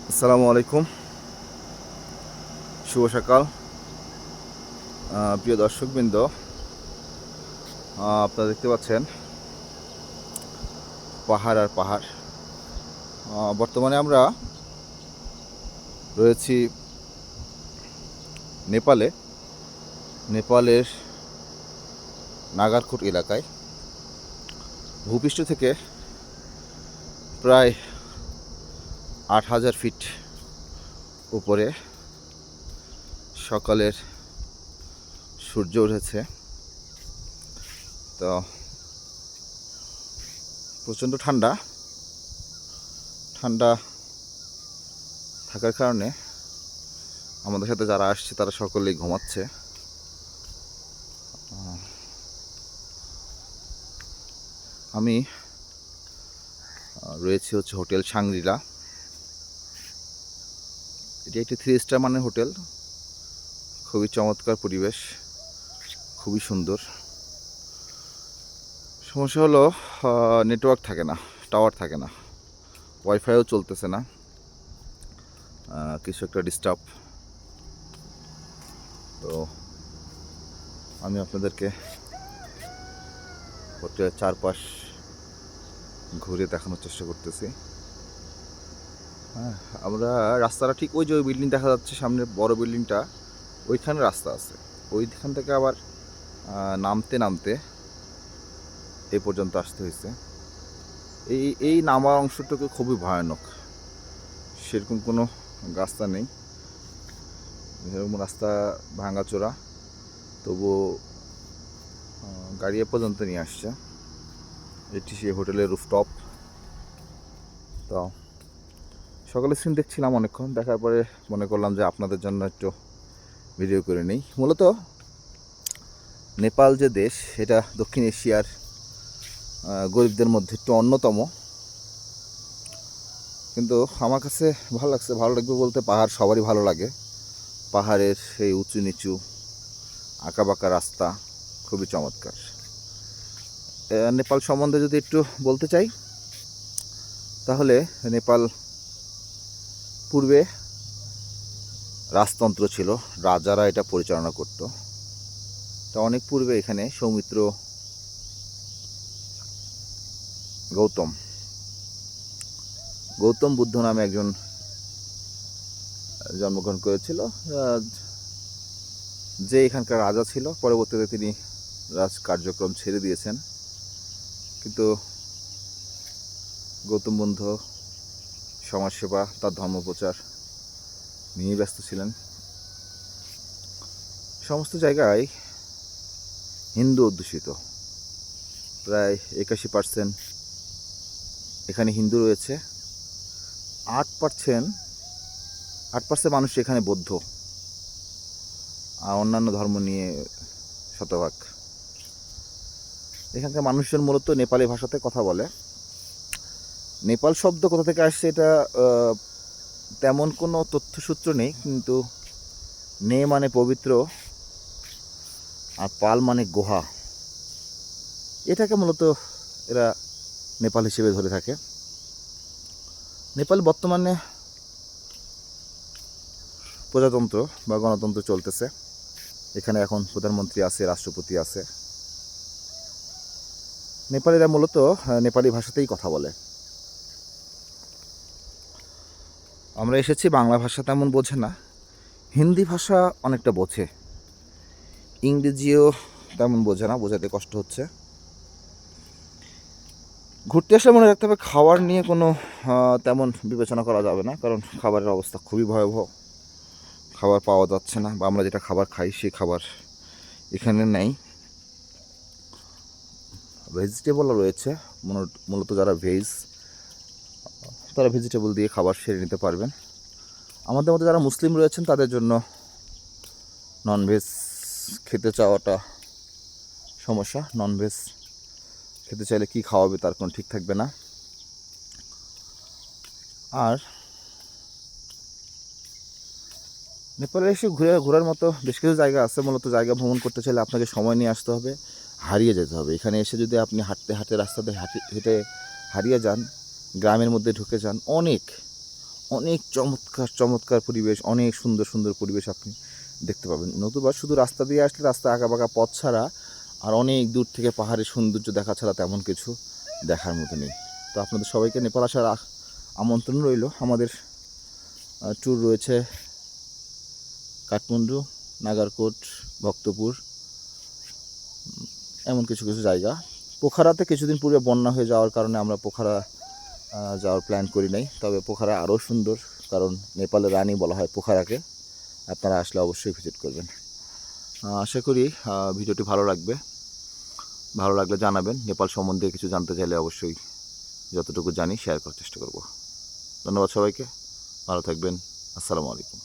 আসসালামু আলাইকুম, শুভ সকাল। প্রিয় দর্শকবৃন্দ, আপনারা দেখতে পাচ্ছেন পাহাড় আর পাহাড়। বর্তমানে আমরা রয়েছি নেপালের নাগারখোট এলাকায়। ভূপৃষ্ঠ থেকে প্রায় 8,000 ফিট উপরে সকালের সূর্য উঠেছে। তো প্রচণ্ড ঠান্ডা থাকার কারণে আমাদের সাথে যারা আসছে তারা সকলেই ঘুমাচ্ছে। আমি রয়েছি হোটেল সাংগ্রিলা। এটি একটি 3 স্টার মানের হোটেল। খুবই চমৎকার পরিবেশ, খুবই সুন্দর। সমস্যা হলো নেটওয়ার্ক থাকে না, টাওয়ার থাকে না, ওয়াইফাইও চলতেছে না, কিছু একটা ডিস্টার্ব। তো আমি আপনাদেরকে হোটেলের চারপাশ ঘুরে দেখানোর চেষ্টা করতেছি। হ্যাঁ, আমরা রাস্তাটা ঠিক ওই যে ওই বিল্ডিং দেখা যাচ্ছে সামনে, বড় বিল্ডিংটা, ওইখানে রাস্তা আছে। ওইখান থেকে আবার নামতে এই পর্যন্ত আসতে হয়েছে। এই নামার অংশটুকু খুবই ভয়ানক। সেরকম কোনো রাস্তা নেই, এরকম রাস্তা ভাঙাচোরা, তবুও গাড়ি এ পর্যন্ত নিয়ে আসছে। এটি সেই হোটেলের রুফটপ। তো সকালে সিন দেখছিলাম অনেকক্ষণ, দেখার পরে মনে করলাম যে আপনাদের জন্য একটু ভিডিও করে নিই। মূলত নেপাল যে দেশ, এটা দক্ষিণ এশিয়ার গরিবদের মধ্যে একটু অন্যতম। কিন্তু আমার কাছে ভালো লাগছে। ভালো লাগবে বলতে, পাহাড় সবারই ভালো লাগে। পাহাড়ের সেই উঁচু নিচু আঁকাবাঁকা রাস্তা খুবই চমৎকার। নেপাল সম্বন্ধে যদি একটু বলতে চাই, তাহলে নেপাল পূর্বে রাজতন্ত্র ছিল, রাজারা এটা পরিচালনা করত। তা অনেক পূর্বে এখানে সৌমিত্র গৌতম বুদ্ধ নামে একজন জন্মগ্রহণ করেছিল, যে এখানকার রাজা ছিল। পরবর্তীতে তিনি রাজ কার্যক্রম ছেড়ে দিয়েছেন, কিন্তু গৌতম বুদ্ধ সমাজসেবা, তার ধর্মপ্রচার নিয়ে ব্যস্ত ছিলেন। সমস্ত জায়গায় হিন্দু অধ্যুষিত, প্রায় 81% এখানে হিন্দু রয়েছে। 8% মানুষ এখানে বৌদ্ধ, আর অন্যান্য ধর্ম নিয়ে শতভাগ। এখানকার মানুষজন মূলত নেপালি ভাষাতে কথা বলে। নেপাল শব্দ কোথা থেকে আসছে এটা তেমন কোনো তথ্যসূত্র নেই, কিন্তু নে মানে পবিত্র আর পাল মানে গুহা। এটাকে মূলত এরা নেপাল হিসেবে ধরে থাকে। নেপাল বর্তমানে প্রজাতন্ত্র বা গণতন্ত্র চলতেছে। এখানে এখন প্রধানমন্ত্রী আছে, রাষ্ট্রপতি আছে। নেপালিরা মূলত নেপালি ভাষাতেই কথা বলে। আমরা এসেছি, বাংলা ভাষা তেমন বোঝে না, হিন্দি ভাষা অনেকটা বোঝে, ইংরেজিও তেমন বোঝে না, বোঝাতে কষ্ট হচ্ছে। ঘুরতে আসলে মনে রাখতে হবে, খাওয়ার নিয়ে কোনো তেমন বিবেচনা করা যাবে না, কারণ খাবারের অবস্থা খুবই ভয়াবহ। খাবার পাওয়া যাচ্ছে না, বা আমরা যেটা খাবার খাই সেই খাবার এখানে নেই। ভেজিটেবলও রয়েছে, মূলত যারা ভেজ, তারা ভেজিটেবল দিয়ে খাবার সেরে নিতে পারবেন। আমাদের মধ্যে যারা মুসলিম রয়েছেন তাদের জন্য ননভেজ খেতে চাওয়াটা সমস্যা। ননভেজ খেতে চাইলে কি খাওয়াবে তার কোনো ঠিক থাকবে না। আর নেপালে এসে ঘোরার মতো বেশ কিছু জায়গা আছে। মূলত জায়গা ভ্রমণ করতে চাইলে আপনাকে সময় নিয়ে আসতে হবে, হারিয়ে যেতে হবে। এখানে এসে যদি আপনি হাঁটতে রাস্তাতে হেঁটে হারিয়ে যান, গ্রামের মধ্যে ঢুকে যান, অনেক চমৎকার চমৎকার পরিবেশ, অনেক সুন্দর সুন্দর পরিবেশ আপনি দেখতে পাবেন। নতুবা শুধু রাস্তা দিয়ে আসলে রাস্তা আঁকাবাঁকা পথ ছাড়া আর অনেক দূর থেকে পাহাড়ের সৌন্দর্য দেখা ছাড়া তেমন কিছু দেখার মতো নেই। তো আপনাদের সবাইকে নেপাল আসার আমন্ত্রণ রইল। আমাদের ট্যুর রয়েছে কাঠমান্ডু, নাগারকোট, ভক্তপুর, এমন কিছু কিছু জায়গা। পোখারাতে কিছুদিন পূর্বে বন্যা হয়ে যাওয়ার কারণে আমরা পোখারা যাওয়ার প্ল্যান করি নাই। তবে পোখারা আরও সুন্দর, কারণ নেপালের রানী বলা হয় পোখারাকে। আপনারা আসলে অবশ্যই ভিজিট করবেন। আশা করি ভিডিওটি ভালো লাগবে। ভালো লাগলে জানাবেন। নেপাল সম্বন্ধে কিছু জানতে চাইলে অবশ্যই যতটুকু জানি শেয়ার করার চেষ্টা করব। ধন্যবাদ সবাইকে, ভালো থাকবেন। আসসালামু আলাইকুম।